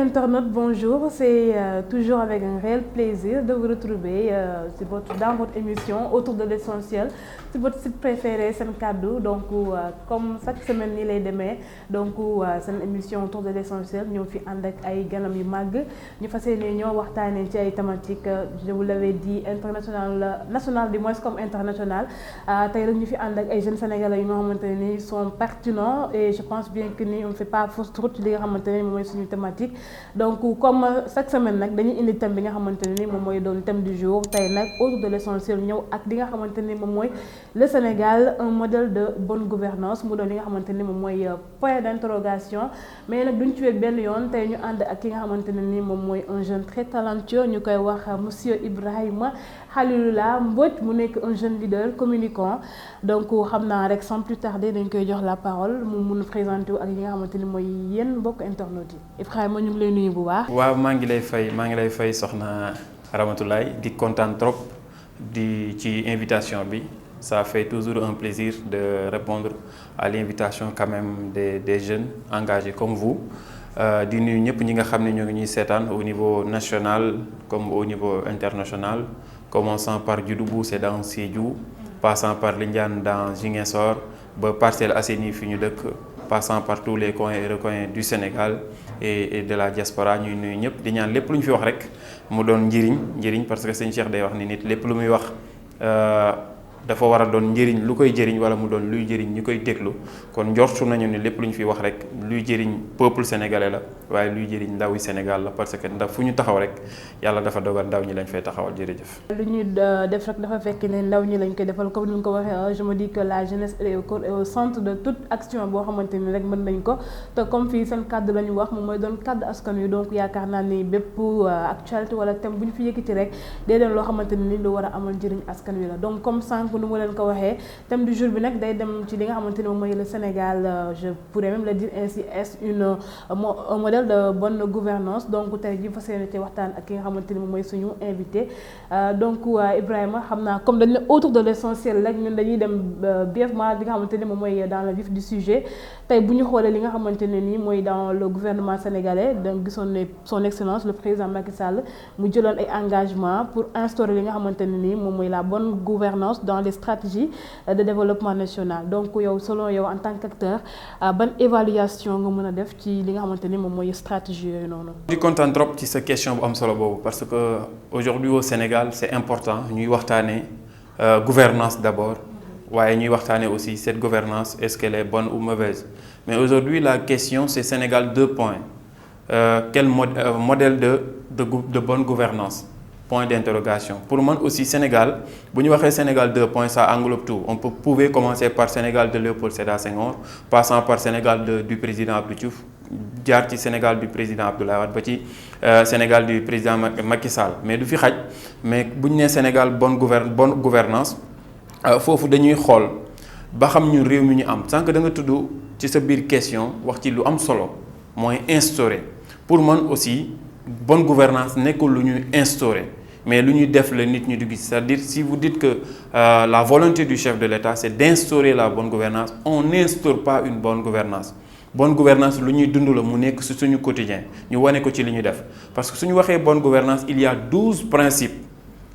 internautes, bonjour. C'est toujours avec un réel plaisir de vous retrouver dans votre émission Autour de l'essentiel, c'est votre site préféré Sen Kaddu. Donc comme chaque semaine nii lay demee donc seen émission Autour de l'essentiel ñoo fi ànd ak ay ganam yu màgg ñu fas yéene ñoo waxtaanee ci ay thématiques je vous l'avais dit national du moins comme international. Tey rek ñu fi ànd ak ay jeunes sénégalais yu nga xamante ne nii sont pertinents et je pense bien que ni on fait pas fausse route li nga xamante ne moom mooy suñu thématique. Donc comme chaque semaine nag dañuy indi thème bi nga xamante ne ni moom mooy doon thème du jour tey nag autour de l'essentiel ñëw ak li nga xamante ni moom mooy le Sénégal un modèle de bonne gouvernance mu doon li nga xamante ni moom mooy point d'interrogation mais nag duñ ci wéet benn yoon tey ñu ànd ak ki nga xamante ne ni moom mooy un jeune très talentueux ñu koy wax monsieur Ibrahima Khalilullah Mbodj mu nekk un jeune leader communicant. Donc xam naa rek sans plus tarder dañ koy jox la parole mu mun présenter wu ak yi nga xamante ni mooy yéen mbokk internautes yi Ibrahima ñu ngi lay nuyu bu baax. waaw maa ngi lay fay soxna Ramatoulaye di kontaan trop di ci invitation bi ça fait toujours un plaisir de répondre à l'invitation quand même des jeunes engagés comme vous di nuyu ñëpp ñi nga xam ne ñoo ngi ñuy seetaan au niveau national comme au niveau international commençant par Dioudoubou c'est dans Sédhiou passant par Lindiane dans Ziguinchor ba Parcelles Assainies fi ñu dëkk passant par tous les coins et recoins du Sénégal et de la diaspora ñuy nuyu ñëpp di ñaan lépp lu ñu fi wax rek mu doon njëriñ parce que sëñ Cheikh day wax ni nit lépp lu muy wax dafa war a doon njëriñ lu koy jëriñ wala mu doon luy jëriñ ñi koy déglu kon njortu nañu ni lépp lu ñu fi wax rek luy jëriñ peuple sénégalais la waaye luy jëriñ ndaw yi Sénégal la parce que ndax fu ñu taxaw rek yàlla dafa dogal ndaw ñi lañ fay taxawal jërëjëf. lu ñuy def rek dafa fekk ne ndaw ñi lañ koy defal comme ni nga ko waxee je me dis que la jeunesse est au centre de toute action boo xamante ni rek mën nañ ko te comme fii seen kàddu la ñu wax moom mooy doon kàddu askan wi donc yaakaar naa ni bépp actualité wala thème bu ñu fi yëkkati rek day doon loo xamante ni lu war a amal njëriñ askan wi la donc comme sànq nu ma leen ko waxee thème du jour bi nag day dem ci li nga xamante ni moom mooy le Sénégal je pourrais même le dire ainsi est un modèle de bonne gouvernance donc tey ji fas yéene ci waxtaan ak ki nga xamante ni moom mooy suñu invité donc Ibrahima xam naa comme dañ ne autour de l'essentiel rek ñun dañuy dem brièvement li nga xamante ni moom mooy dans le vif du sujet tey bu ñu xoolee li nga xamante ne nii mooy dans le gouvernement sénégalais donc gisoon ne son excellence le président Macky Sall mu jëloon ay engagement pour instaurer li nga xamante ne nii moom mooy la bonne gouvernance dans les stratégies de développement national donc yow selon yow en tant qu'acteur ban évaluation nga mën a def ci li nga xamante ni moom mooy stratégie yooyu noonu. di kontaan trop ci sa question bu am solo boobu parce que aujourd'hui au Sénégal c'est important ñuy waxtaanee gouvernance d'abord waaye ñuy waxtaanee aussi cette gouvernance est-ce qu'elle est bonne ou mauvaise mais aujourd'hui la question c'est Sénégal 2 points quel modèle de bonne gouvernance point d'interrogation pour man aussi Sénégal bu ñu waxee Sénégal 2 points ça englobe tout on pouvait commencer par Sénégal de Léopold Sédar Senghor passant par Sénégal du président Abdou Diouf jaar ci Sénégal du président Abdoulaye Wade ba ci Sénégal du président Macky Sall mais du fi xaj mais bu ñu nee Sénégal bonne gouvernance foofu dañuy xool ba xam ñu réew mi ñu am sànq da nga tudd ci sa biir question wax ci lu am solo mooy instaurer pour man aussi bonne gouvernance nekkul lu ñuy instaurer mais lu ñuy def la nit ñi di gis c'est-à-dire si vous dites que la volonté du chef de l'État c'est d'instaurer la bonne gouvernance on n'instaure pas une bonne gouvernance bonne gouvernance lu ñuy dund la mu nekk ci suñu quotidien ñu wane ko ci li ñuy def parce que suñu waxee bonne gouvernance il y a 12 principes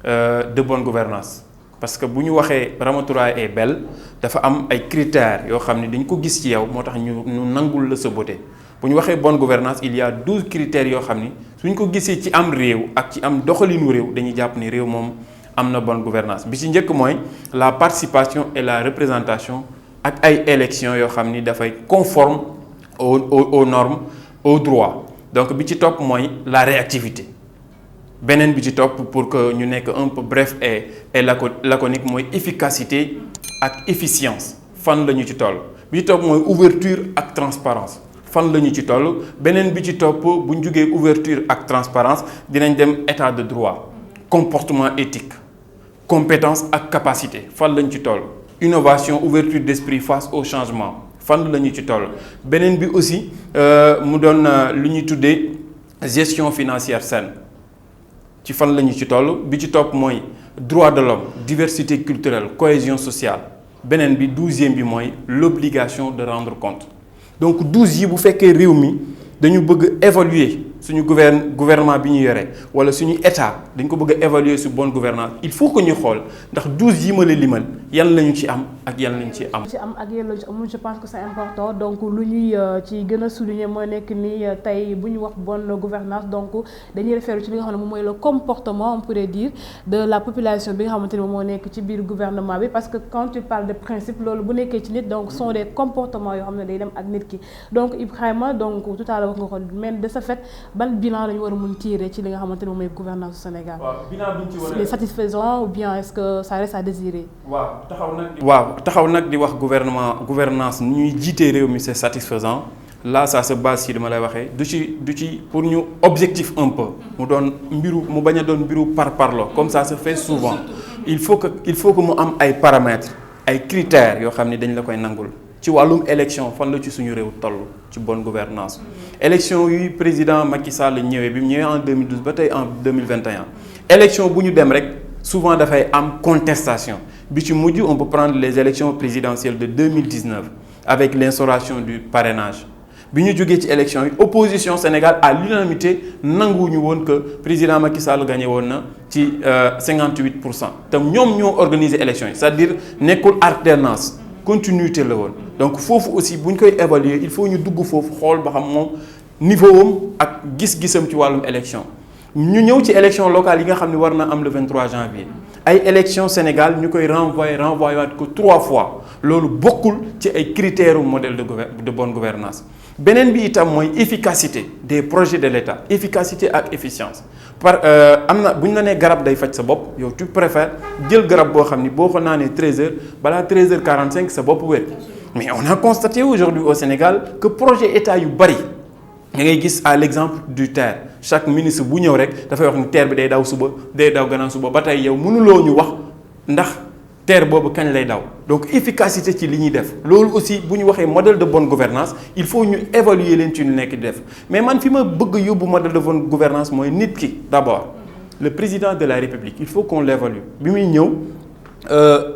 de bonne gouvernance parce que bu ñu waxee Ramatoulaye est belle dafa am ay critères yoo xam ne dañ ko gis ci yow moo tax ñu nangul la sa beauté bu ñu waxee bonne gouvernance il y a 12 critères yoo xam ni suñ ko gisee ci am réew ak ci am doxalinu réew dañuy jàpp ni réew moom am na bonne gouvernance bi ci njëkk mooy la participation et la représentation ak ay élections yoo xam ni dafay conforme aux normes aux droits donc bi ci topp mooy la réactivité beneen bi ci topp pour que ñu nekk un peu bref et laconique mooy efficacité ak efficience fan la ñu ci toll bi ci topp mooy ouverture ak transparence fan la ñu ci toll beneen bi ci topp bu ñu jógee ouverture ak transparence dinañ dem état de droit comportement éthique compétence ak capacité fan la ñu ci toll innovation ouverture d'esprit face au changement fan la ñu ci toll beneen bi aussi mu doon lu ñuy tuddee gestion financière saine ci fan la ñu ci toll bi ci topp mooy droit de l'homme diversité culturelle cohésion sociale beneen bi 12e bi mooy l'obligation de rendre compte donc 12 yi bu fekkee réew mi dañu bëgg évaluer suñu gouvernement bi ñu yore wala suñu état dañ ko bëgg a évaluer sur bonne gouvernance il faut que ñu xool ndax 12 yi ma la limal yan lañu ci am ak yan lañu ci am. ci am ak yan lañu ci amul je pense que c'est important donc lu ñuy ci gën a souligner mooy nekk ni tey bu ñu wax bonne gouvernance donc dañuy référer ci li nga xam ne moom mooy le comportement on pourrait dire de la population bi nga xamante ne moom moo nekk ci biir gouvernement bi parce que quand tu parles de principe loolu bu nekkee ci nit donc sont des comportements yoo xam ne day dem ak nit ki donc Ibrahima donc tout à l'heure wax nga ko mais de ce fait ban bilan la ñu war a mun tirer ci li nga xamante ne moom mooy gouvernance du Sénégal. waaw bilan bi ñu ci war a. c'est satisfaisant ou bien est-ce que ça reste à désirer. waaw taxaw nag di wax gouvernance ni ñuy jiitee réew mi c'est satisfaisant là ça se base ci li ma lay waxee du ci pour ñu objectif un peu mu doon mbiru mu bañ a doon mbiru parlo comme ça se fait souvent il faut que mu am ay paramètres ay critères yoo xam ni dañ la koy nangul ci wàllum élection fan la ci suñu réew toll ci bonne gouvernance élection yuy président Macky Sall ñëwee bi mu ñëwee en 2012 ba tey en 2021 élection bu ñu dem rek souvent dafay am contestation bi ci mujj on peut prendre les élections présidentielles de 2019 avec l'instauration du parrainage bi ñu jógee ci élection yi opposition Sénégal à l'unanimité nanguwuñu woon que président Macky Sall gagné woon na ci 58% te ñoom ñoo organiser élection yi c'est-à-dire nekkul alternance continuité la woon donc foofu aussi bu ñu koy évaluer il faut ñu dugg foofu xool ba xam moom niveau am ak gis-gisam ci wàllum élection ñu ñëw ci élection locale yi nga xam ne war na am le 23 janvier ay élection Sénégal ñu koy renvoyer waat ko 3 fois loolu bokkul ci ay critères modèle de bonne gouvernance beneen bi itam mooy efficacité des projets de l'État efficacité ak efficience am na bu ñu la nee garab day faj sa bopp yow tu préfères jël garab boo xam ni boo ko naanee 13h balaa 13h45 sa bopp wér mais on a constaté aujourd'hui au Sénégal que projet État yu bari da ngay gis à l'exemple du TER chaque ministre bu ñëw rek dafay wax ni TER bi day daw suba day daw gannaaw suba ba tey yow mënuloo ñu wax ndax TER boobu kañ lay daw donc efficacité ci li ñuy def loolu aussi bu ñu waxee modèle de bonne gouvernance il faut ñu évaluer leen ci ñu nekk di def mais man fi ma bëgg yóbbu modèle de bonne gouvernance mooy nit ki d'abord le président de la République il faut qu'on l'évalue bi muy ñëw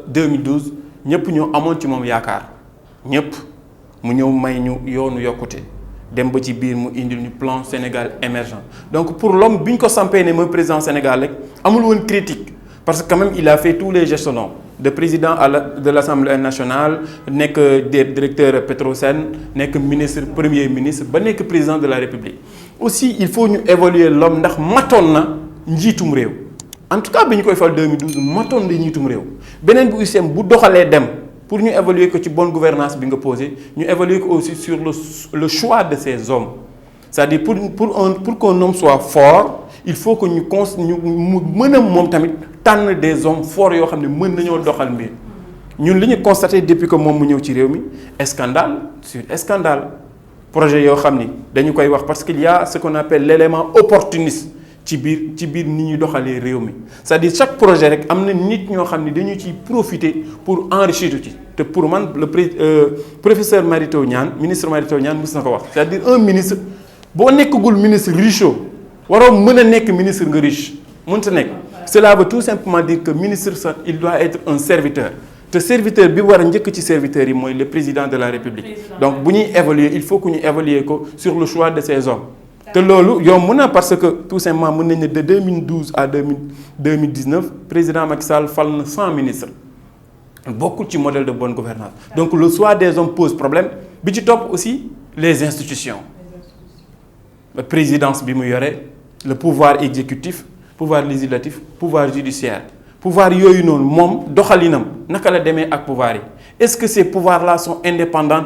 2012 ñëpp ñoo amoon ci moom yaakaar ñëpp mu ñëw may ñu yoonu yokkute dem ba ci biir mu indil ñu plan Sénégal émergent donc pour l'homme bi ñu ko sampee ne mooy président Sénégal rek amul woon critique parce que quand même il a fait tous les gestionnaires de président de l'Assemblée nationale nekk directeur Petrosen nekk ministre premier ministre ba nekk président de la République aussi il faut ñu évaluer l'homme ndax matoon na njiitum réew en tout cas bi ñu koy fal 2012 matoon na njiitum réew beneen bu UCM bu doxalee dem pour ñu évaluer ko ci bonne gouvernance bi nga posé ñu évaluer ko aussi sur le choix de ces hommes c'est-à-dire pour qu'un homme soit fort il faut que ñu mën a moom tamit tànn des hommes forts yoo xam ne mën nañoo doxal mbir ñun li ñu constaté depuis que moom mu ñëw ci réew mi scandale sur scandale projet yoo xam ni dañu koy wax parce qu'il y a ce qu'on appelle l'élément opportuniste ci biir ni ñuy doxalee réew mi c'est-à-dire chaque projet rek am na nit ñoo xam ne dañu ciy profiter pour enrichir ci te pour man le professeur Mary Teuw Niane ministre Mary Teuw Niane mës na ko wax c'est-à-dire un ministre boo nekkagul ministre riche waroo mën a nekk ministre nga riche mënta nekk cela veut tout simplement dire que ministre sax il doit être un serviteur te serviteur bi war a njëkk ci serviteurs yi mooy le président de la République donc bu ñuy évaluer il faut que ñu évaluer ko sur le choix de ces hommes te loolu yomb na parce que tout simplement mën nañ ne de 2012 à 2019 président Macky Sall fal na 100 ministres bokkul ci modèle de bonne gouvernance donc le choix des hommes pose problème bi ci topp aussi les institutions la présidence bi mu yore le pouvoir exécutif pouvoir législatif pouvoir judiciaire pouvoir yooyu noonu moom doxalinam naka la demee ak pouvoir yi est-ce que ces pouvoirs-là sont indépendants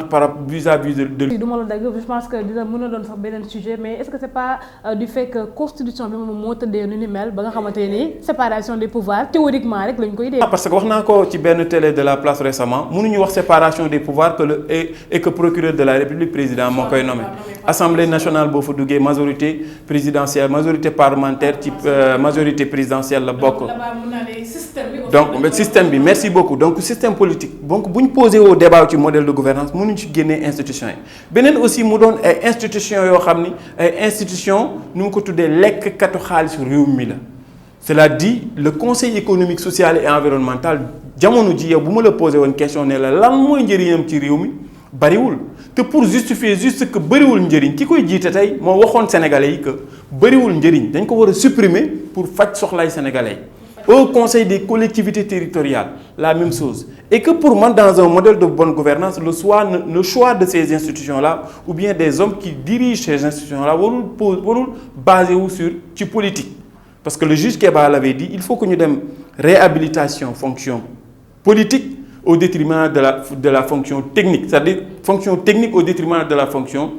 vis-à-vis de. du ma la dagg je pense que dina mën a doon sax beneen sujet mais est-ce que c'est pas du fait que constitution bi moom moo tëddee nu ni mel ba nga xamante ni séparation des pouvoirs théoriquement rek lañ koy dee. parce que wax naa ko ci benn télé de la place récemment mënuñu wax séparation des pouvoirs et que procureur de la République président moo koy nommé. Assemblée nationale boo fa duggee majorité présidentielle majorité parlementaire ci majorité présidentielle la bokk. donc système bi merci beaucoup donc système politique donc bu ñu posé au débat ci modèle de gouvernance mënuñ ci génnee institutions yi beneen aussi mu doon ay institutions yoo xam ni ay institutions nu mu ko tuddee lekkatu xaalis réew mi la cela dit le conseil économique social et environnemental jamono ji yow bu ma la posé woon question ne la lan mooy njëriñam ci réew mi bariwul te pour justifier juste que bariwul njëriñ ki koy jiite tey moo waxoon sénégalais yi que bariwul njëriñ dañ ko war a supprimer pour faj soxlaay sénégalais yi. Au conseil des collectivités territoriales la même chose et que pour moi dans un modèle de bonne gouvernance le choix de ces institutions là ou bien des hommes qui dirigent ces institutions là warul basé wu sur ci politique parce que le juge Kéba l'avait dit il faut que ñu dem réhabilitation fonction politique au détriment de la fonction technique c'est-à-dire fonction technique au détriment de la fonction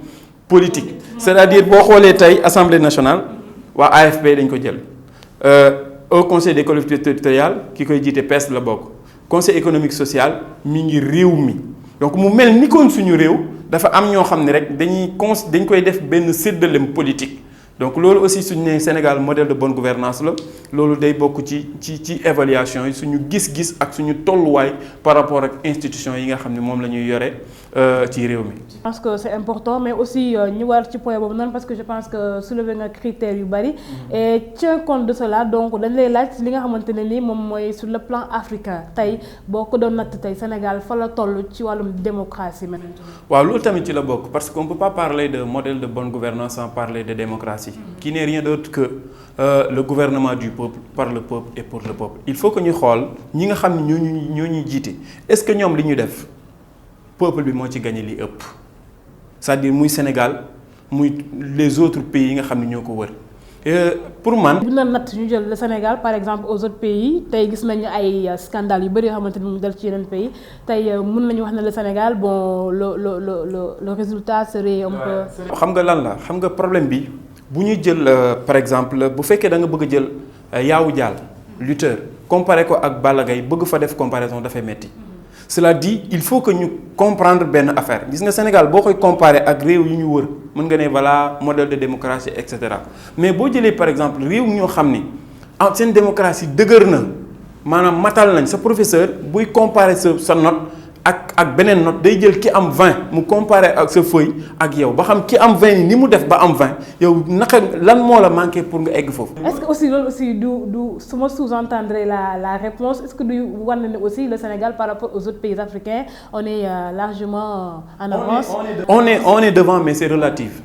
politique c'est-à-dire boo xoolee tey Assemblée nationale waa AFP dañ ko jël au conseil des collectivités territoriales ki koy jiite PES la bokk conseil économique social mi ngi réew mi donc mu mel ni kon suñu réew dafa am ñoo xam ne rek dañ koy def benn séddalem politique donc loolu aussi suñu nee Sénégal modèle de bonne gouvernance la loolu day bokk ci évaluation yi suñu gis-gis ak suñu tolluwaay par rapport ak institution yi nga xam ne moom la ñuy yore ci réew mi. Je pense que c'est important mais aussi ñu war ci point boobu noonu parce que je pense que soulever nga critères yu bari et tient compte de cela donc dañ lay laaj li nga xamante ne ni moom mooy sur le plan africain tey boo ko doon natt tey Sénégal fa la toll ci wàllum démocratie maintenant. waaw loolu tamit ci la bokk parce qu'on peut pas parler de modèle de bonne gouvernance sans parler de démocratie qui n'est rien d'autre que le gouvernement du peuple par le peuple et pour le peuple il faut que ñu xool ñi nga xam ne ñoo ñuy jiite est-ce que ñoom li ñu def peuple bi moo ci gagné li ëpp c'est-à-dire muy Sénégal muy les autres pays yi nga xam ne ñoo ko wër pour man. bu ñu natt ñu jël le Sénégal par exemple aux autres pays tey gis nañu ay scandales yu bëri yoo xamante ni mu dal ci yeneen pays tey mën nañu wax ne le Sénégal bon le résultat serait un peu. xam nga lan la xam nga problème bi bu ñuy jël par exemple bu fekkee da nga bëgg a jël Yawou Dial lutteur comparé ko ak Balla Gaye bëgg fa def comparaison dafay metti cela dit il faut que ñu comprendre benn affaire gis nga Sénégal boo koy comparer ak réew yu ñu wër mën nga ne voilà modèle de démocratie et cetera mais boo jëlee par exemple réew ñoo xam ni seen démocratie dëgër na maanaam matal nañ sa professeur buy comparer sa note ak beneen note day jël ki am 20 mu comparer ak sa feuille ak yow ba xam ki am 20 ni mu def ba am 20 yow naka lan moo la manqué pour nga egg foofu. est-ce que aussi loolu aussi du su ma sous-entendre la réponse est-ce que du war na ne aussi le Sénégal par rapport aux autres pays africains on est largement en avance. on est devant mais c'est relatif.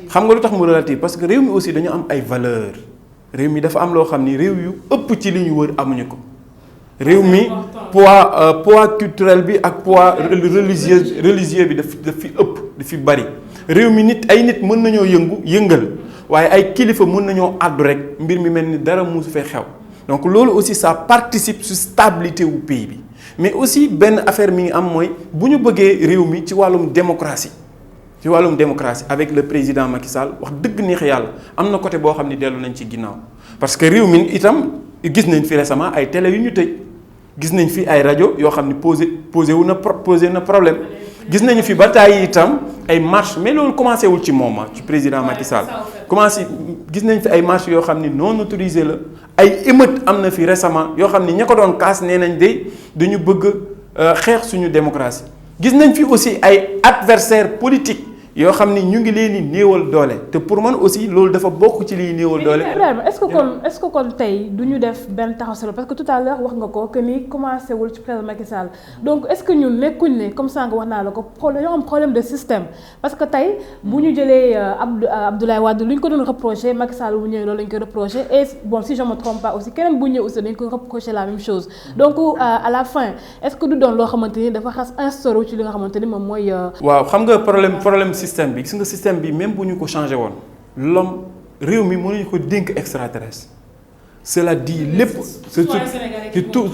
xam nga lu tax mu relatif parce que réew mi aussi dañu am ay valeurs réew mi dafa am loo xam ni réew yu ëpp ci li ñu wër amuñu ko. réew mi poids culturel bi ak poids religieux bi daf fi ëpp daf fi bari réew mi ay nit mën nañoo yëngal waaye ay kilifa mën nañoo àddu rek mbir mi mel ni dara musu fee xew donc loolu aussi ça participe sur stabilité wu pays bi mais aussi benn affaire mi ngi am mooy bu ñu bëggee réew mi ci wàllum démocratie avec le président Macky Sall wax dëgg neex yàlla am na côté boo xam ni dellu nañ ci ginnaaw parce que réew mi itam gis nañ fi récemment ay télé yu ñu tëj gis nañ fi ay rajo yoo xam ni posé na problème gis nañu fi ba tàyyi itam ay marche mais loolu commencé wul ci moom ci président Macky Sall gis nañ fi ay marche yoo xam ni non autorisé la ay émeute am na fi récemment yoo xam ni ña ko doon kaas nee nañ dañu bëgg xeex suñu démocratie gis nañ fi aussi ay adversaires politiques yoo xam ni ñu ngi leen di néewal doole te pour man aussi loolu dafa bokk ci liy néewal doole. est-ce que kon tey du ñu def benn taxaw solo parce que tout à l'heure wax nga ko que ni commencé wul ci président Macky Sall donc est-ce que ñun nekkuñ ne comme ça nga wax naa la ko yoo am problème de système parce que tey bu ñu jëlee Abdoulaye Wade lu ñu ko doon reproché Macky Sall bu ñëwee loolu lañ ko reproché et bon si je me trompe pas aussi keneen bu ñëwee aussi dañ ko reproché la même chose donc à la fin est-ce que du doon loo xamante ni dafa xas instauré ci li nga xamante ni moom mooy. waaw xam nga problème système bi gis nga système bi même bu ñu ko changé woon l'homme réew mi mënuñu ko dénk extraterrestre cela dit lépp c'est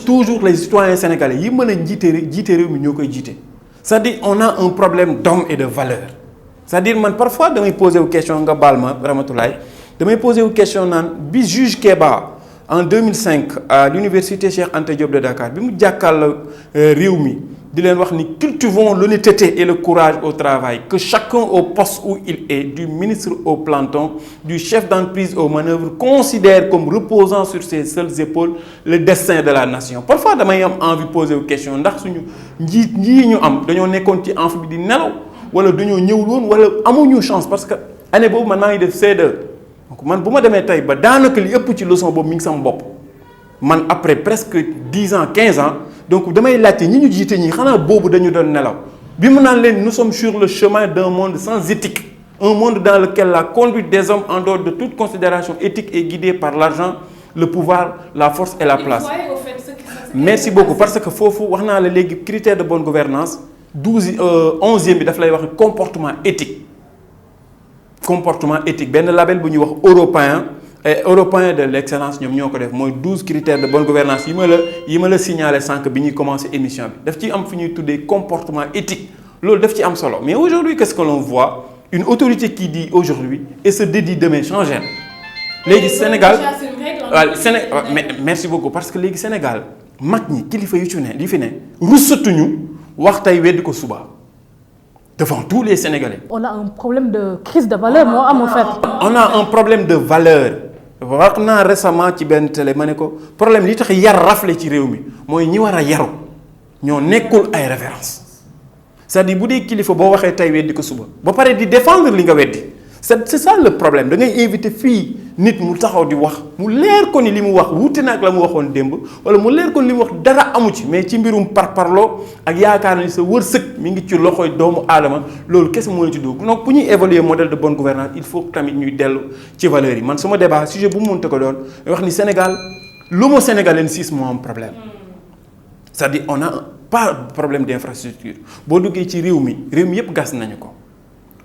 toujours les citoyens sénégalais yi mën a jiite réew mi ñoo koy jiite c'est-à-dire on a un problème d'homme et de valeur c'est-à-dire man parfois damay poser wu question nga baal ma Ramatoulaye damay poser wu question naan bi juge Kéba en 2005 à l'université Cheikh Anta Diop de Dakar bi mu jàkkaarloo réew mi di leen wax ni cultivons l'honnêteté et le courage au travail que chacun au poste où il est du ministre au planton du chef d'entreprise aux manœuvres considère comme reposant sur ses seules épaules le destin de la nation parfois damay am envie poser wu question ndax suñu njiit ñii ñu am dañoo nekkoon ci amphi bi di nelaw wala dañoo ñëwul woon wala amuñu chance parce que année boobu man maa ngi def C2 donc man bu ma demee tey ba daanaka li ëpp ci leçon boobu mi ngi sama bopp man après presque 10 ans 15 ans donc damay laajte ñi ñu jiite ñi xanaa boobu dañu doon nelaw bi mu naan leen nous sommes sur le chemin d'un monde sans éthique, un monde dans lequel la conduite des hommes en dehors de toute considération éthique est guidée par l'argent, le pouvoir, la force et la place. Merci beaucoup, parce que foofu wax naa la léegi critère de bonne gouvernance 11e bi daf lay wax comportement éthique. Comportement éthique benn label bu ñuy wax européen de l'excellence ñoom ñoo ko def mooy 12 critères de bonne gouvernance yi ma la signalé sànq bi ñuy commencé émission bi daf ci am fi ñuy tuddee comportement éthique loolu daf ci am solo. Mais aujourd'hui qu'est-ce que l'on voit? Une autorité qui dit aujourd'hui et se dédie demain changer léegi Sénégal mais merci beaucoup, parce que léegi Sénégal mag ñi kilifa yu ci ne li fi ne rusatuñu wax tey weddi ko suba devant tous les Sénégalais. On a un problème de crise de valeur moo am en fait. On a un problème de valeur. wax naa récemment ci benn télé ma ne ko problème li tax yar rafle ci réew mi mooy ñi war a yaru ñoo nekkul ay référence c'est-à-dire bu dee kilifa boo waxee tey weddi ko suba ba pare di défendre li nga weddi c'est ça le problème. Da ngay invité fii nit mu taxaw di wax mu leer ko ni li mu wax wuute na ak la mu waxoon démb wala mu leer ko ni li mu wax dara amu ci mais ci mbirum parparloo ak yaakaar ni sa wërsëg mi ngi ci loxoy doomu aadama loolu kese moo leen ci dugg. Donc bu ñuy évaluer modèle de bonne gouvernance il faut tamit ñuy dellu ci valeurs yi. Man sama débat sujet bu mu mënta ko doon wax ni Sénégal l'homo sénégalensis moo am problème c'est-à-dire on a pas problème d'infrastructure boo duggee ci réew mi yëpp gas nañu ko.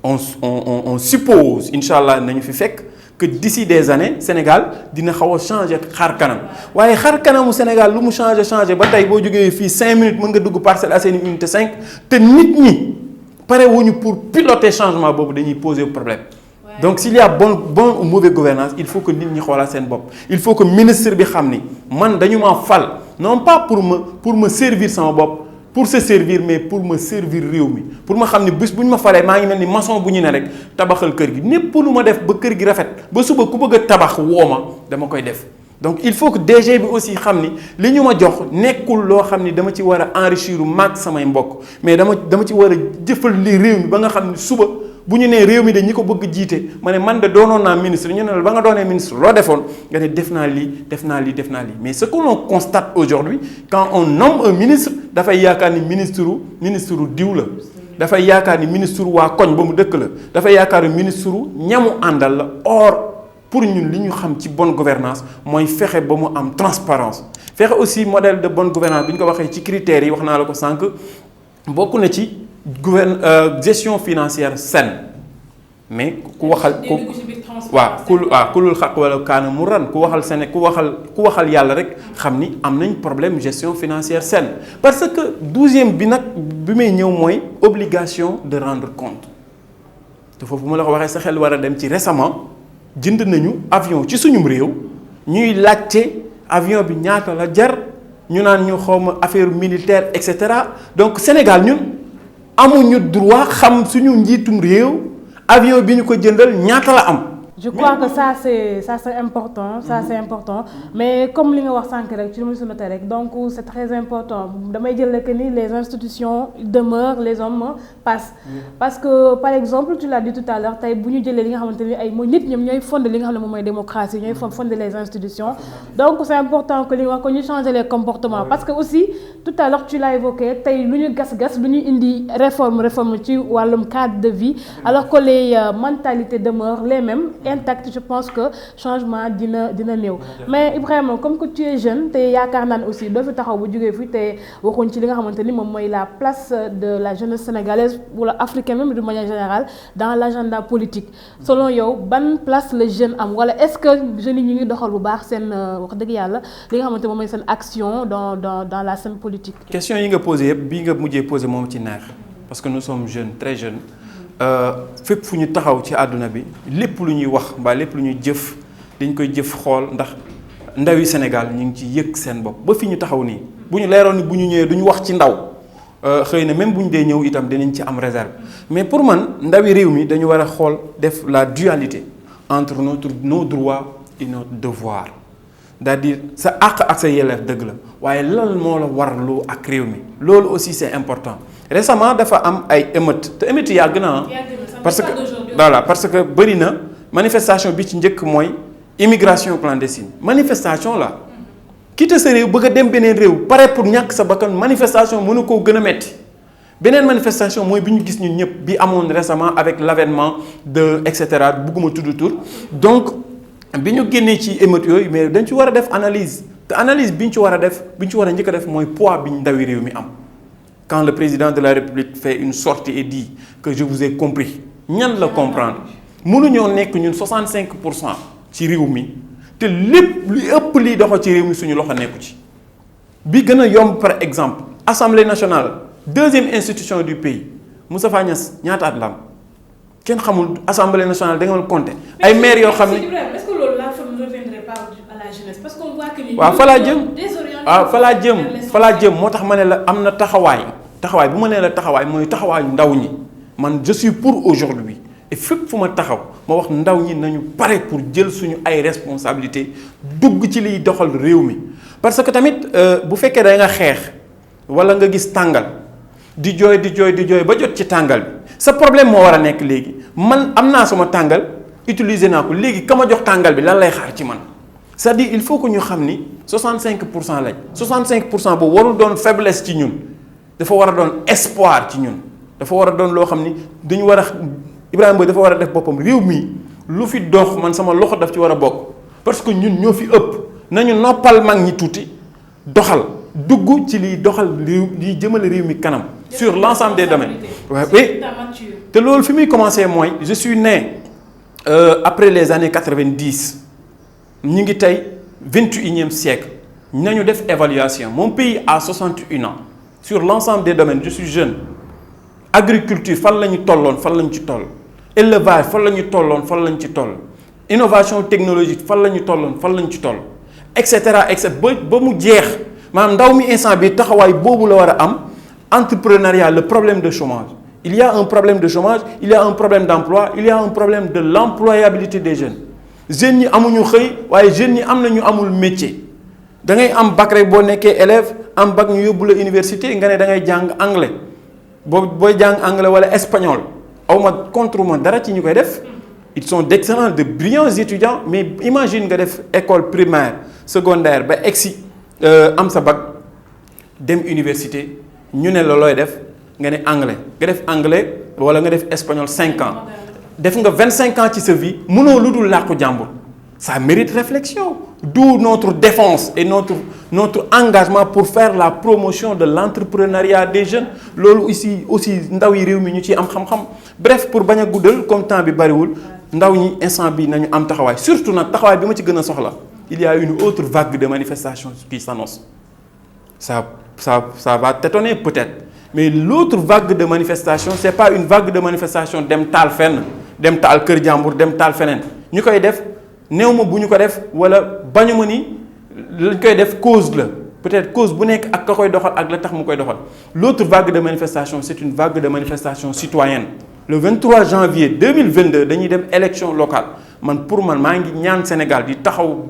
On suppose inchallah nañu fi fekk que d'ici des années Sénégal dina xaw a changer xar kanam waaye xar kanamu Sénégal lu mu changer ba tey boo jógee fii 5 minutes mën nga dugg Parcelles Assainies unité 5 te nit ñi pare wuñu pour piloter changement boobu dañuy poser problème. Donc s'il y a bonne ou mauvaise gouvernance il faut que nit ñi xoolaat seen bopp il faut que ministre bi xam ni man dañu ma fal non pas pour me servir sama bopp. Pour se servir mais pour me servir réew mi pour ma xam ni bés bu ñu ma falee maa ngi mel ni maçon bu ñu ne rek tabaxal kër gi népp lu ma def ba kër gi rafet ba suba ku bëgg a tabax woo ma dama koy def. Donc il faut que DG bi aussi xam ni li ñu ma jox nekkul loo xam ni dama ci war a enrichir maag samay mbokk mais dama ci war a jëfal li réew mi ba nga xam ni suba bu ñu nee réew mi de ñi ko bëgg jiite ma ne man de doonoon naa ministre ñu ne la ba nga doonee ministre loo defoon nga ne def naa lii mais ce que l'on constate aujourd'hui quand on nomme un ministre dafay yaakaar ni ministre diw la dafay yaakaar ni ministre waa koñ ba mu dëkk la dafay yaakaar ni ministre ñamu àndal la. Or pour ñun li ñu xam ci bonne gouvernance mooy fexe ba mu am transparence fexe aussi modèle de bonne gouvernance bi ñu ko waxee ci critères yi wax naa la ko sànq bokk na ci gestion financière saine mais ku waxal kulul xaq wala kaana mu ran ku waxal yàlla rek xam ni am nañ problème gestion financière saine parce que 12e bi nag bi may ñëw mooy obligation de rendre compte te foofu ma la ko waxee sa xel war a dem ci récemment jënd nañu avion ci suñum réew ñuy laajte avion bi ñaata la jar ñu naan ñu xawma affaire militaire et cetera. Donc Sénégal ñun amuñu droit xam suñu njiitum réew avion bi ñu ko jëndal ñaata la am. Je crois que ça c'est important c'est important mais comme li nga wax sànq rek ci lu muy noté rek donc c'est très important damay jël que ni les institutions demeurent les hommes passent parce que par exemple tu l'as dit tout à l'heure tey bu ñu jëlee li nga xamante ni ay mooy nit ñoom ñooy fonder li nga xam ne moom mooy démocratie ñooy fonder les institutions donc c'est important que li nga wax ko ñu changer les comportements parce que aussi tout à l'heure tu l'as évoqué tey lu ñu gas lu ñu indi réforme ci wàllum cadre de vie alors que les mentalités demeurent les mêmes intact. Je pense que changement dina néew mais Ibrahima comme que tu es jeune te yaakaar naan aussi doo fi taxaw bu jógee fi te waxuñ ci li nga xamante ni moom mooy la place de la jeunesse sénégalaise wala africaine même de manière générale dans l'agenda politique selon yow ban place le jeune am wala est-ce que jeunes yi ñu ngi doxal bu baax seen wax dëgg yàlla li nga xamante moom mooy seen action dans la scène politique. Question yi nga posé yëpp bii nga mujjee posé moom ci neex parce que nous sommes jeunes très jeunes. Fépp fu ñu taxaw ci àdduna bi lépp lu ñuy wax mbaa lépp lu ñuy jëf dañ koy jëf xool ndax ndawi Sénégal ñu ngi ci yëg seen bopp ba fi ñu taxaw nii bu ñu leeroon ni bu ñu ñëwee duñu wax ci ndaw xëy na même bu ñu dee ñëw itam dinañ ci am réserve mais pour man ndawi réew mi dañu war a xool def la dualité entre nos droits et notre devoir c'est-à-dire sa àq ak sa yelleef dëgg la waaye lan moo la warloo ak réew mi loolu aussi c'est important. Récemment dafa am ay émeutes te émeutes yàgg na parce que bëri na manifestation bi ci njëkk mooy immigration clandestine manifestation la quitter sa réew bëgg a dem beneen réew pare pour ñàkk sa bakkan manifestation mënu koo gën a metti beneen manifestation mooy bi ñu gis ñun ñëpp bi amoon récemment avec l'avènement de et cetera bugguma tudd tur donc bi ñu génnee ci émeutes yooyu mais dañ ci war a def analyse te analyse bi ñu ci war a def bi ñu ci war a njëkk a def mooy poids bi ñu ndawi réew mi am quand le président de la République fait une sortie et dit que je vous ai compris ñan la comprendre mënuñoo nekk ñun 65% ci réew mi te lépp li ëpp liy doxal ci réew mi suñu loxo nekku ci bi gën a yomb par exemple Assemblée nationale deuxième institution du pays Moustapha Niasse ñaata at la am kenn xamul Assemblée nationale da nga mën compter ay maires yoo xam ne. est-ce que loolu la femme ne reviendrait pas à la jeunesse parce qu'on voit que. waaw fa laa jëm waaw fa laa jëm moo tax ma ne la am na taxawaay bu ma nee la taxawaay mooy taxawaayu ndaw ñi man je suis pour aujourd'hui et fépp fu ma taxaw ma wax ndaw ñi nañu pare pour jël suñu ay responsabilités dugg ci liy doxal réew mi parce que tamit bu fekkee da nga xeex wala nga gis tàngal di jooy ba jot ci tàngal bi sa problème moo war a nekk léegi man am naa sama tàngal utiliser naa ko léegi ka ma jox tàngal bi lan lay xaar ci man c'est-à-dire il faut que ñu xam ni 65% lañ 65% boobu warul doon faiblesse ci ñun dafa war a doon espoir ci ñun dafa war a doon loo xam ni dañu war a Ibrahima Boye dafa war a def boppam réew mi lu fi dox man sama loxo daf ci war a bokk parce que ñun ñoo fi ëpp nañu noppal mag ñi tuuti doxal dugg ci liy doxal réew liy jëmale réew mi kanam sur l'ensemble des domaines oui te loolu fi muy commencé mooy je suis né après les années 90 ñu ngi tey 21e siècle nañu def évaluation mon pays a 61 ans sur l'ensemble des domaines je suis jeune agriculture fan la ñu tolloon fan la ñu ci toll élevage fan la ñu tolloon fan la ñu ci toll innovation technologique fan la ñu tolloon fan la ñu ci toll et cetera ba mu jeex maanaam ndaw mi instant bi taxawaay boobu la war a am entrepreneuriat le problème de chômage il y a un problème de chômage il y a un problème d'emploi il y a un problème de l'employabilité des jeunes ñi amuñu xëy waaye jeunes ñi am na ñu amul métier da ngay am bac rek boo nekkee élève am bac ñu yóbbu la université nga ne da ngay jàng anglais booy jàng anglais wala espagnol awma contre ma dara ci ñu koy def ils sont d'excellents de brillants étudiants mais imagine nga def école primaire secondaire ba egsi am sa bac dem université ñu ne la looy def nga ne anglais nga def anglais wala nga def espagnol 5 ans def nga 25 ans ci sa vie mënoo lu dul làkku jàmbur ça mérite réflexion d'où notre défense et notre engagement pour faire la promotion de l'entrepreneuriat des jeunes loolu aussi ndaw yi réew mi ñu ciy am xam-xam bref pour bañ a guddal comme temps bi bariwul ndaw ñi instant bi nañu am taxawaay surtout nag taxawaay bi ma ci gën a soxla il y a une autre vague de manifestations qui s'annonce ça va t'étonner peut-être mais l'autre vague de manifestation c'est pas une vague de manifestation dem taal fenn dem taal kër jàmbur dem taal feneen ñu koy def néew ma bu ñu ko def wala bañu ma ni lañ koy def cause la peut-être cause bu nekk ak ka koy doxal ak la tax mu koy doxal l'autre vague de manifestation c'est une vague de manifestation citoyenne le 23 janvier 2022 dañuy dem élection locale pour man maa ngi ñaan Sénégal di taxaw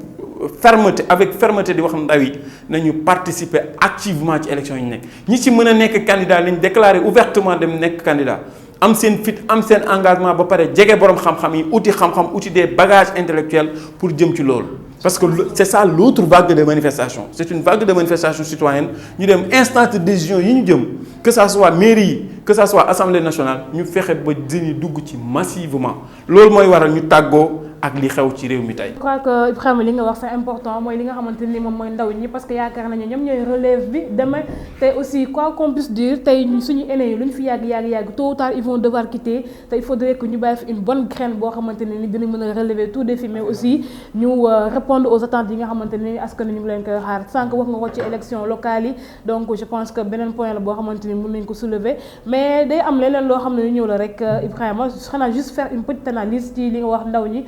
avec fermeté di wax ndaw yi nañu participer activement ci élection yi ñu nekk ñi ci mën a nekk candidat lañ déclarer ouvertement dem nekk candidat am seen fit am seen engagement ba pare jege borom xam-xam yi uti xam-xam uti des bagages intellectuels pour jëm ci loolu parce que c'est ça l'autre vague de manifestation c'est une vague de manifestation citoyenne ñu dem instance de décision yi ñu jëm que ça soit mairie yi que ça soit assemblée nationale ñu fexe ba dini dugg ci massivement loolu mooy waral ñu tàggoo ak li xew ci réew mi tey. je crois que Ibrahima li nga wax c'est important mooy li nga xamante ni moom mooy ndaw ñi parce que yaakaar nañu ñoom ñooy relève bi demain tey aussi quoi qu'on puisse dire tey suñu aînés yi lu ñu fi yàgg tôt ou tard ils vont devoir quitter te il faudrait que ñu bàyyi fi une bonne graine boo xamante ne ni dinañ mën a relever tout défi mais aussi ñu répondre aux attentes yi nga xamante ne ni askan ñu ngi leen koy xaar sànq wax nga ko ci élection locale yi donc je pense que beneen point la boo xamante ni mën nañ ko soulever mais day am leneen loo xam ne ñu ñëw la rek Ibrahima xanaa juste faire une petite analyse ci li nga wax ndaw ñi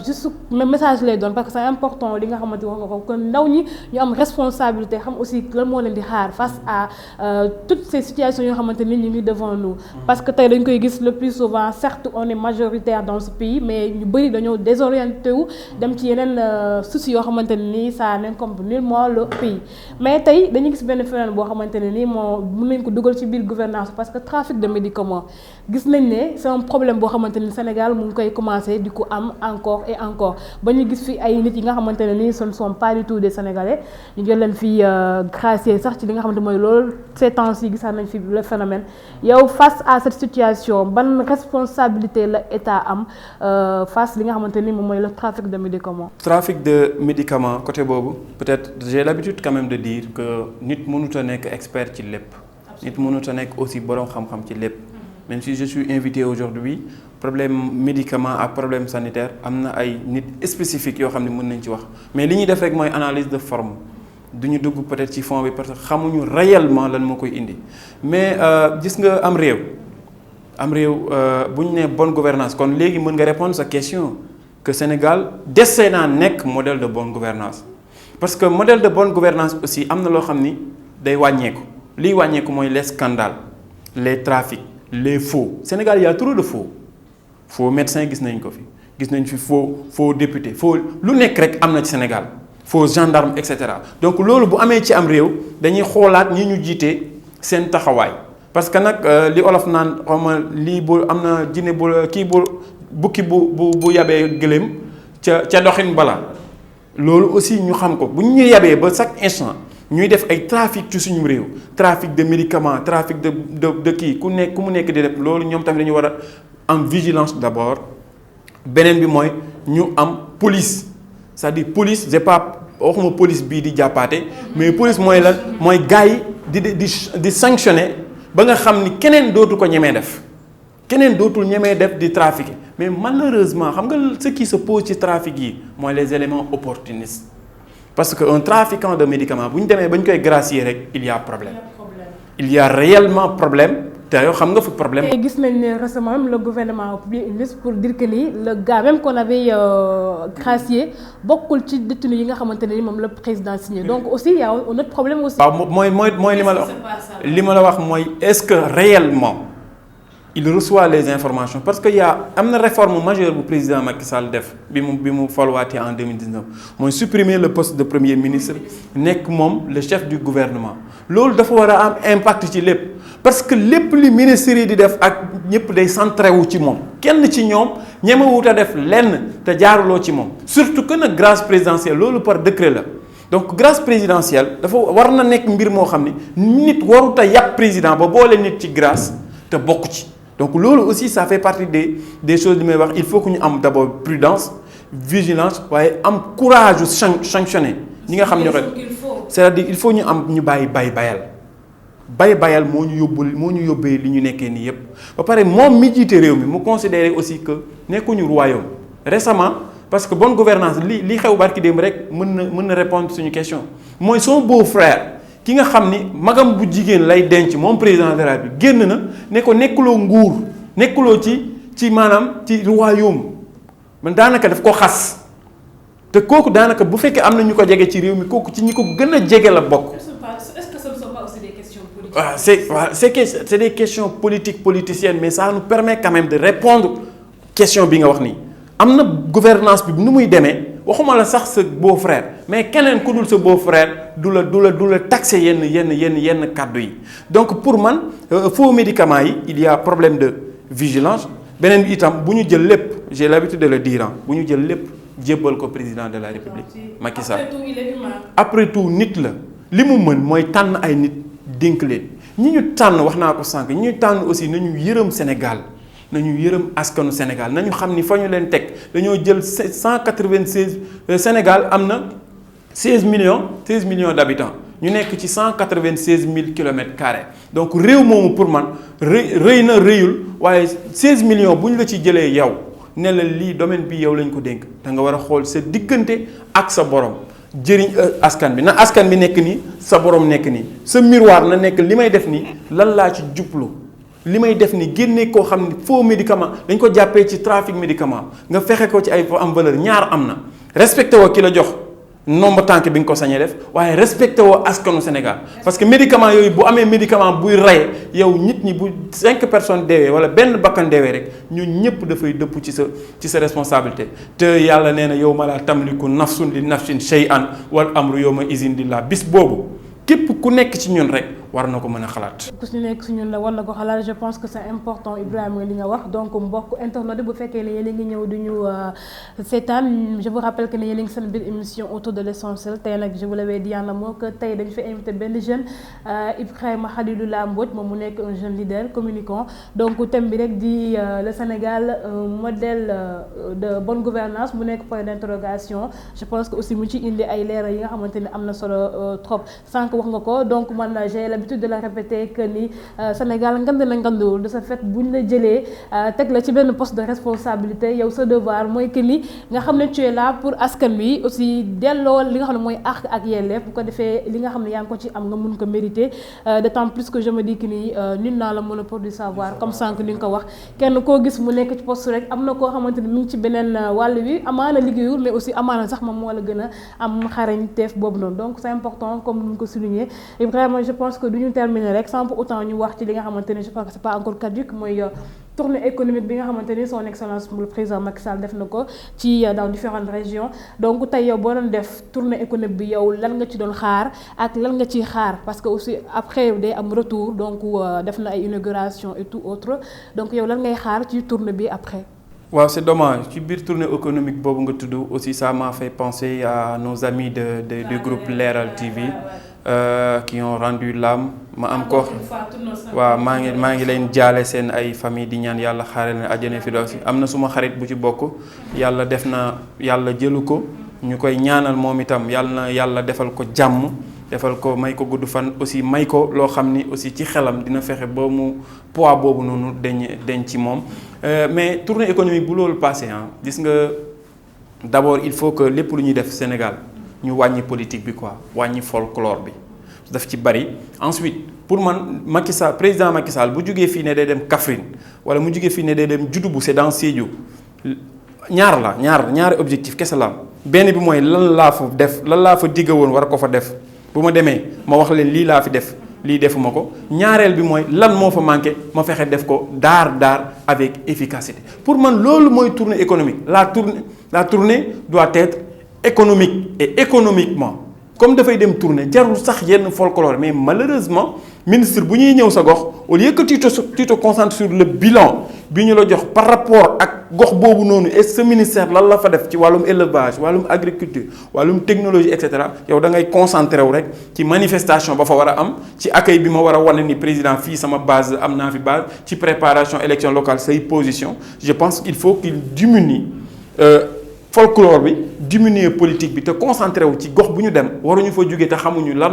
juste même message lay doon parce que c'est important li nga xamante wax nga ko kon ndaw ñi ñu am responsabilité xam aussi lan moo leen di xaar face à toutes ces situations yoo xamante ni ñu ngi devant nous parce que tey dañ koy gis le plus souvent certes on est majoritaire dans ce pays mais ñu bëri dañoo désorienté wu dem ci yeneen soucis yoo xamante ne nii ça n'incombe nullement le pays mais tey dañuy gis benn phénomène boo xamante ne nii moo mën nañ ko dugal ci biir gouvernance parce que trafic de médicaments gis nañ ne c'est un problème boo xamante ni Sénégal mu ngi koy commencer di ko am encore et encore ba ñu gis fi ay nit yi nga xamante ne nii ce ne sont pas du tout des Sénégalais ñu jël leen fi gracier sax ci li nga xamante mooy loolu ces temps-ci gisaat nañ fi le phénomène yow face à cette situation ban responsabilité la état am face li nga xamante ni moom mooy le trafic de médicaments. Trafic de médicaments côté boobu peut-être j'ai l'habitude quand même de dire que nit mënut a nekk expert ci lépp. nit mënut a nekk aussi borom xam-xam ci lépp. même si je suis invité aujourd'hui problème médicament ak problème sanitaire am na ay nit spécifique yoo xam ne mën nañ ci wax mais li ñuy def rek mooy analyse de forme du ñu dugg peut-être ci fond bi parce que xamuñu réellement lan moo koy indi mais gis nga am réew bu ñu nee bonne gouvernance kon léegi mën nga répondre sa question que Sénégal dese naa nekk modèle de bonne gouvernance parce que modèle de bonne gouvernance aussi am na loo xam ni day wàññeeku liy wàññeeku mooy les scandales les trafics les faux Sénégal il y a trop de faux médecins gis nañ ko fi gis nañ fi faux député faux lu nekk rek am na ci Sénégal faux gendarme et cetera donc loolu bu amee ci am réew dañuy xoolaat ñi ñu jiite seen taxawaay parce que nag li olof naan xawma lii bu am na jinne bu kii bu bukki bu yabee gëléem ca doxin bala loolu aussi ñu xam ko bu ñu yabee ba chaque instant ñuy def ay trafic ci suñu réew trafic de médicaments trafic de kii ku mu nekk di def loolu ñoom tamit dañu war a am vigilance d'abord beneen bi mooy ñu am police c'est-à-dire police j'ai pas waxuma police bii di jàppaate mais police mooy lan mooy gars yi di sanctionner ba nga xam ni keneen dootu ko ñemee def keneen dootul ñemee def di trafiquer mais malheureusement xam nga ce qui se pose ci trafic yi mooy les éléments opportunistes parce que un trafiquant de médicaments bu ñu demee ba ñu koy gracier rek il y a problème il y a réellement problème te yow xam nga fi problème. gis nañ ne récemment même le gouvernement a publié une liste pour dire que ni le gars même qu'on avait gracié bokkul ci détenu yi nga xamante ne ni moom le président signé donc aussi y a un autre problème aussi. waaw mooy li ma la wax mooy est-ce que réellement il reçoit les informations parce que am na réforme majeure bu président Macky Sall def bi mu faluwaatee en 2019 mooy supprimer le poste de premier ministre nekk moom le chef du gouvernement loolu dafa war a am impact ci lépp parce que lépp li ministère yi di def ak ñëpp day centré wu ci moom kenn ci ñoom ñemewut a def lenn te jaaruloo ci moom surtout que nag grâce présidentielle loolu par décret la donc grâce présidentielle dafa war na nekk mbir moo xam ni nit warut a yàpp président ba boole nit ci grâce te bokk ci. donc loolu aussi ça fait partie des choses li may wax il faut que ñu am d'abord prudence vigilance waaye am courage sanctionner ñi nga xam ne c'est-à-dire il faut ñu am ñu bàyyi bayal moo ñu yóbbee li ñu nekkee nii yépp ba pare moom mi jiite réew mi mu considérer aussi que nekkuñu royaume récemment parce que bonne gouvernance li xew barki démb rek mën na répondre suñu question mooy son beau-frère ki nga xam ni magam bu jigéen lay denc moom président de la République génn na ne ko nekkuloo nguur nekkuloo ci maanaam ci royaume man daanaka daf ko xas te kooku daanaka bu fekkee am na ñu ko jege ci réew mi kooku ci ñi ko gën a jege la bokk. Est-ce que ce ne sont pas aussi des questions politiques? C'est des questions politiciennes mais ça nous permet quand même de répondre question bi nga wax nii am na gouvernance bi nu muy demee waxuma la sax sa beau-frère mais keneen ku dul sa beau-frère du la taxer yenn kàddu yi donc pour man faux médicaments yi il y a problème de vigilance beneen bi itam bu ñu jël lépp j'ai l'habitude de le dire bu ñu jël lépp jébbal ko président de la République Macky Sall après tout nit la li mu mën mooy tànn ay nit dénk leen ñi ñu tànn wax naa ko sànq ñi ñu tànn aussi nañu yërëm Sénégal nañu yërëm askanu Sénégal nañu xam ni fa ñu leen teg dañoo jël 196 Sénégal am na 16 millions d'habitants ñu nekk ci 196 000 kilomètres carrés donc réew moomu pour man rëy na rëyul waaye 16 millions bu ñu la ci jëlee yow ne la lii domaine bi yow lañ ko dénk da nga war a xool sa diggante ak sa borom jëriñ askan bi na askan bi nekk nii sa borom nekk nii sa miroir na nekk li may def nii lan laa ci jublu li may def ni génne koo xam ne faux médicament dañ ko jàppee ci trafic médicament nga fexe ko ci ay am valeur ñaar am na respecté woo ki la jox nombre tànk bi nga ko sañee def waaye respecté woo askanu Sénégal parce que médicament yooyu bu amee médicament buy rey yow nit ñi bu 5 personnes deewee wala benn bakkan deewee rek ñun ñëpp dafay dëpp ci sa responsabilité te yàlla nee na yow ma laa tamliku nafsun li nafsin shay'an wal amru yawma izin lillah bis boobu képp ku nekk ci ñun rek war na ko mën a xalaat. ku si nekk si ñun la war na ko xalaat. Je pense que c'est important Ibrahima li nga wax donc mbokk internet bu fekkee ne yéen a ngi ñëw du ñu seetaan je vous rappelle que ne yéen a ngi seen biir émission autour de l'essentiel tey nag je vous l'avais dit en amont que tey dañu fi invité benn jeune Ibrahima Khaliloula Mbodj moom mu nekk un jeune leader communicant donc thème bi rek di le Sénégal modèle de bonne gouvernance mu nekk point d'interrogation. Je pense que aussi mu ci indi ay leeral yi nga xamante ni am na solo trop sànq wax nga ko donc man j'ai l'habitude de la répéter que ni Sénégal ngand na ngandul de ce fait buñ la jëlee teg la ci benn poste de responsabilité yow sa devoir mooy que ni nga xam ne tu es là pour askan wi aussi delloo li nga xam ne mooy àq ak yelleef bu ko defee li nga xam ne yaa ngi ko ci am nga mun ko mériter d'autant plus que je me dis que ni nul n'a le monopole du savoir comme sànq ni nga ko wax kenn koo gis mu nekk ci poste rek am na koo xamante ni mu ngi ci beneen wàll wi amaana liggéeyul mais aussi amaana sax moom moo la gën a am xarañteef boobu noonu donc c'est important comme ni ñu ko souligné Ibrahima je pense que du ñu terminer rek sans pour autant ñu wax ci li nga xamante ni je pense que c'est pas encore caduc mooy tournée économique bi nga xamante ni son excellence le président Macky Sall def na ko ci dans différentes régions donc tey yow boo doon def tournée économique bi yow lan nga ci doon xaar ak lan nga ciy xaar parce que aussi après day am retour donc def na ay inauguration et tout autre donc yow lan ngay xaar ci tournée bi après. waaw c'est dommage ci biir tournée économique boobu nga tudd aussi ça m'a fait penser à nos amis du groupe Leral TV qui ont rendu l'âme ma am ko waaw maa ngi leen jaale seen ay famille di ñaan yàlla xaare leen àjjana fi doosi am na suma xarit bu ci bokk yàlla def na yàlla jëlu ko ñu koy ñaanal moom itam yàlla defal ko jàmm defal ko may ko gudd fan aussi may ko loo xam ni aussi ci xelam dina fexe ba mu poids boobu noonu deñ ci moom mais tournée économique bu loolu passé gis nga d'abord il faut que lépp lu ñuy def Sénégal ñu wàññi politique bi quoi wàññi folklore bi daf ci bari ensuite pour man Macky Sall président Macky Sall bu jógee fii ne day dem Kaffrine wala mu jógee fii ne day dem Dioutoubou c'est dans Sédhiou ñaari objectif kese la am benn bi mooy lan laa fa digga woon war ko fa def bu ma demee ma wax leen lii laa fi def lii defuma ko ñaareel bi mooy lan moo fa manqué ma fexe def ko daar avec efficacité pour man loolu mooy tournée économique la tournée doit être économique et économiquement comme dafay dem tourner jarul sax yenn folklore mais malheureusement ministre bu ñuy ñëw sa gox au lieu que tu te concentres sur le bilan bi ñu la jox par rapport ak gox boobu noonu et ce ministère lan la fa def ci wàllum élevage wàllum agriculture wàllum technologie et cetera yow da ngay concentré wu rek ci manifestation ba fa war a am ci accueil bi ma war a wane ni président fii sama base am naa fi base ci préparation élection locale say position je pense qu'il faut qu'il diminue folklore bi diminuer politique bi te concentré wu ci gox bu ñu dem waruñu fa jógee te xamuñu lan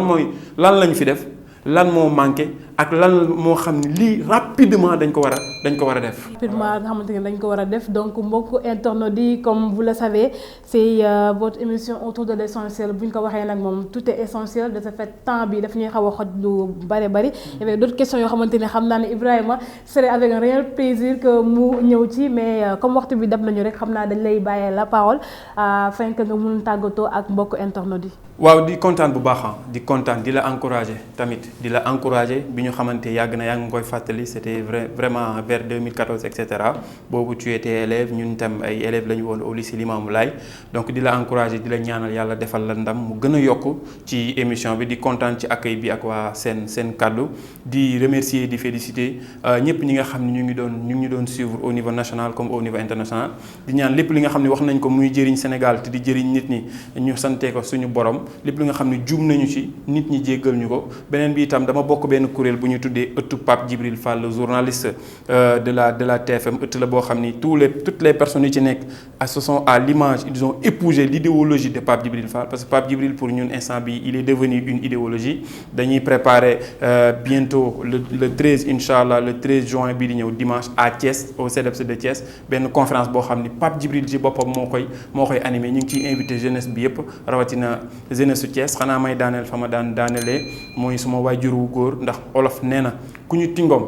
lañu fi def lan moo manqué ak lan moo xam ne lii rapidement dañ ko war a def. rapidement nga xamante ne dañ ko war a def donc mbokk internautes yi comme vous le savez c'est votre émission autour de l'essentiel bu ñu ko waxee nag moom tout est essentiel de ce fait temps bi daf ñuy xaw a xoj lu bari. y avait d'autres questions yoo xamante ne xam naa ne Ibrahima serait avec un réel plaisir que mu ñëw ci mais comme waxtu bi dab nañu rek xam naa dañ lay bàyyee la parole afin que nga mun tàggatoo ak mbokk internautes yi. waaw di kontaan bu baax di kontaan di la encourager tamit di la encourager bi ñu xamante yàgg na yaa ngi koy fàttali c'était vraiment vers 2014 et cetera boobu tu étais élève ñun tam ay élèves la ñu woon au lycée Limamoulaye donc di la encourager di la ñaanal yàlla defal la ndam mu gën a yokk ci émission bi di kontaan ci accueil bi ak waa seen kaddu di remercier di féliciter ñëpp ñi nga xam ne ñu ngi doon suivre au niveau national comme au niveau international di ñaan lépp li nga xam ne wax nañ ko muy jëriñ Sénégal te di jëriñ nit ñi ñu sante ko suñu borom lépp li nga xam ne juum nañu ci nit ñi jéggal ñu ko beneen bi itam dama bokk benn kuréel bu ñu tuddee ëttu Pape Djibril Fall le journaliste de la TFM ëtt la boo xam ni toutes les personnes yi ci nekk ce sont à l'image ils ont épousé l'idéologie de Pape Djibril Fall parce que Pape Djibril pour ñun instant bi il est devenu une idéologie dañuy préparer bientôt le 13 inchallah le 13 juin bii di ñëw dimanche à Thiès au CEDEPS de Thiès benn conférence boo xam ni Pape Djibril ci boppam moo koy animé ñu ngi ciy invité jeunesse bi yëpp rawatina jeunesse su Thiès xanaa may daaneel fa ma daanelee mooy suma waajur wu góor ndax olof nee na ku ñu tingoom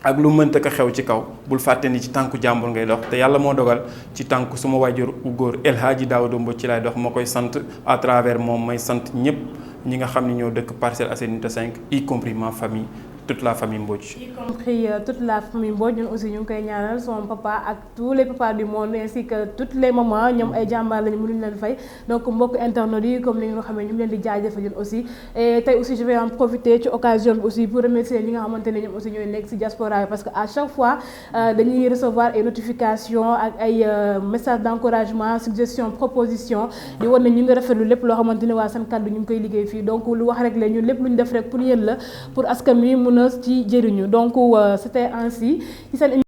ak lu mënta ko xew ci kaw bul fàtte ni ci tànku jàmbur ngay dox te yàlla moo dogal ci tànku suma waajur wu góor El Hadji Daouda Mbodj ci lay dox ma koy sant à travers moom may sant ñëpp ñi nga xam ne ñoo dëkk Parcelles Assainies 5 y compris ma famille toute la famille Mbodj. Y compris toute la famille Mbodj ñun aussi ñu ngi koy ñaanal son papa ak tous les papas du monde ainsi que toutes les mamans ñoom ay jàmbaar lañu mënuñu leen fay donc mbokk internautes yi comme ni nga xamee ñu ngi leen di jaajëfal ñun aussi et tey aussi je vais en profiter ci occasion bi aussi pour remercier ñi nga xamante ne ñoom aussi ñooy nekk ci diaspora parce que à chaque fois dañuy recevoir ay notifications ak ay messages d'encouragement suggestions propositions di wan ne ñu ngi rafetlu lépp loo xamante ne waa seen kàddu ñu ngi koy liggéey fii donc lu wax rek la ñun lépp lu ñu def rek pour yéen la pour askan wi mën a ci jëriñu donc c'était ainsi ci seen